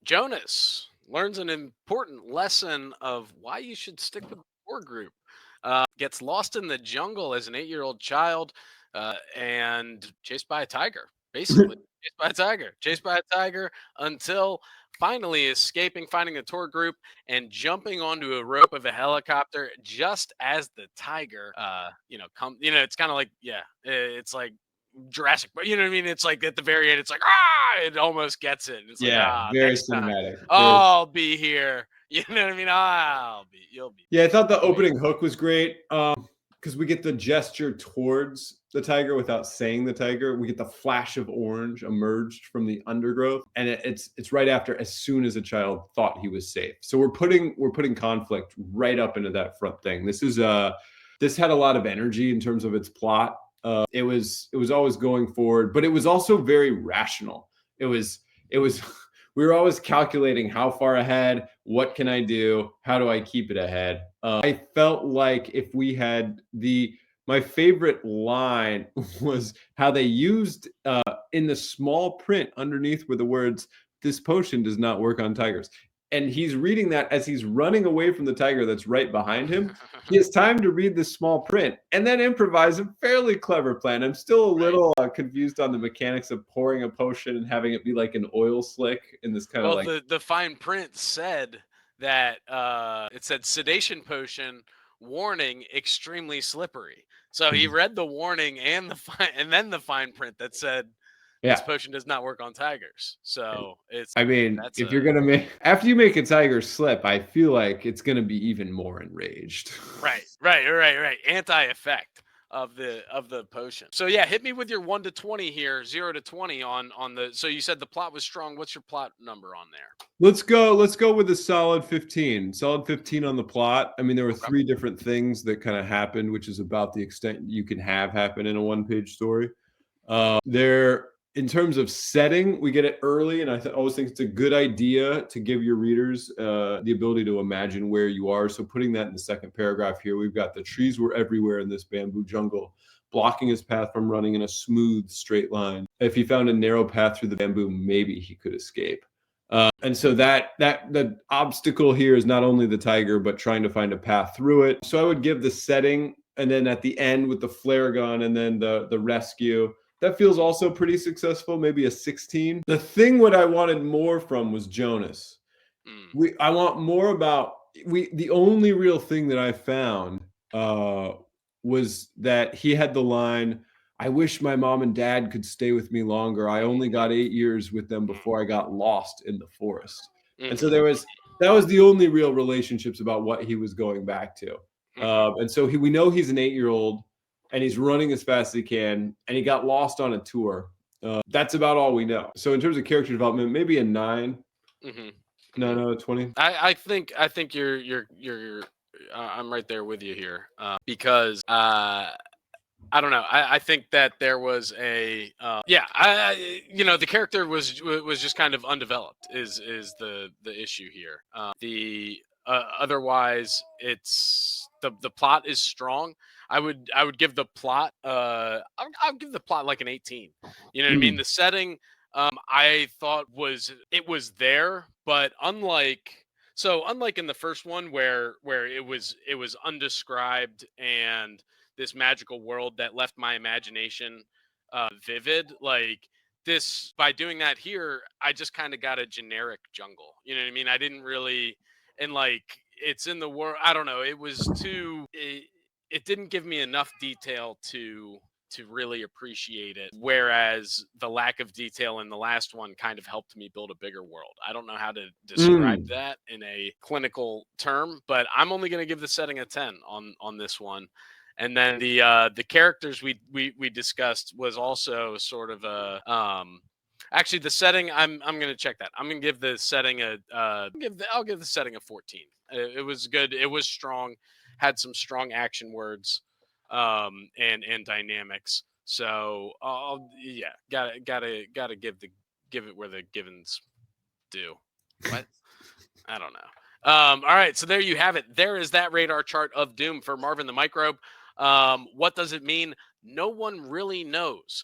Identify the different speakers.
Speaker 1: Jonas learns an important lesson of why you should stick with the core group. Gets lost in the jungle as an 8-year-old child and chased by a tiger, basically. Chased by a tiger until finally escaping, finding a tour group, and jumping onto a rope of a helicopter just as the tiger, come. It's kind of like, yeah, it's like Jurassic, but you know what I mean? It's like at the very end, it's like, it almost gets it. And it's like,
Speaker 2: Yeah, very
Speaker 1: next time,
Speaker 2: cinematic.
Speaker 1: I'll be here. You know what I mean? You'll be.
Speaker 2: Yeah, I thought the opening hook was great. Because we get the gesture towards the tiger without saying the tiger. We get the flash of orange emerged from the undergrowth, and it's right after, as soon as a child thought he was safe. So we're putting conflict right up into that front thing. This had a lot of energy in terms of its plot. It was always going forward, but it was also very rational. It was we were always calculating how far ahead, what can I do, how do I keep it ahead. I felt like if we had my favorite line was how they used in the small print underneath were the words, "This potion does not work on tigers." And he's reading that as he's running away from the tiger that's right behind him. He has time to read the small print and then improvise a fairly clever plan. I'm still a
Speaker 1: Right.
Speaker 2: little confused on the mechanics of pouring a potion and having it be like an oil slick in this kind of
Speaker 1: Well,
Speaker 2: like.
Speaker 1: the fine print said that it said sedation potion warning extremely slippery. So he read the warning and then the fine print that said this
Speaker 2: Yeah.
Speaker 1: potion does not work on tigers. So
Speaker 2: I mean,
Speaker 1: that's
Speaker 2: if
Speaker 1: a
Speaker 2: you're gonna make after you make a tiger slip, I feel like it's gonna be even more enraged.
Speaker 1: right. Anti effect of the potion. So yeah, hit me with your 1 to 20 here, 0 to 20 on the. So you said the plot was strong. What's your plot number on there?
Speaker 2: Let's go with a solid 15. Solid 15 on the plot. I mean, there were
Speaker 1: Okay.
Speaker 2: three different things that kind of happened, which is about the extent you can have happen in a one-page story. There, in terms of setting, we get it early, and always think it's a good idea to give your readers the ability to imagine where you are. So, putting that in the second paragraph here, we've got the trees were everywhere in this bamboo jungle, blocking his path from running in a smooth, straight line. If he found a narrow path through the bamboo, maybe he could escape. And so that the obstacle here is not only the tiger, but trying to find a path through it. So I would give the setting, and then at the end with the flare gun, and then the rescue. That feels also pretty successful, maybe a 16. The thing what I wanted more from was Jonas. I want more about the only real thing that I found was that he had the line, "I wish my mom and dad could stay with me longer. I only got 8 years with them before I got lost in the forest." And so
Speaker 1: Mm-hmm.
Speaker 2: that was the only real relationships about what he was going back to.
Speaker 1: Mm-hmm.
Speaker 2: And so we know he's an 8-year-old and he's running as fast as he can, and he got lost on a tour. That's about all we know. So in terms of character development, maybe a 9,
Speaker 1: Mm-hmm.
Speaker 2: 9 out of 20.
Speaker 1: I think you're I'm right there with you here because I don't know. I think that there was a the character was just kind of undeveloped is the issue here. The otherwise it's the plot is strong. I would give the plot I'll give the plot like an 18. You know what I mean?
Speaker 2: Mm.
Speaker 1: The setting I thought was there, but unlike in the first one where it was undescribed and this magical world that left my imagination vivid, like this by doing that here I just kind of got a generic jungle, you know what I mean? I didn't really, and like it's in the world, I don't know, it didn't give me enough detail to really appreciate it. Whereas the lack of detail in the last one kind of helped me build a bigger world. I don't know how to describe
Speaker 2: Mm.
Speaker 1: that in a clinical term, but I'm only going to give the setting a 10 on this one. And then the characters we discussed was also sort of a actually the setting I'm going to check that. I'm going to give the setting a I'll give the setting a 14. It was good. It was strong. Had some strong action words and dynamics. So yeah, gotta give it where the givens do. What? I don't know. All right, so there you have it. There is that radar chart of doom for Marvin the Microbe. What does it mean? No one really knows.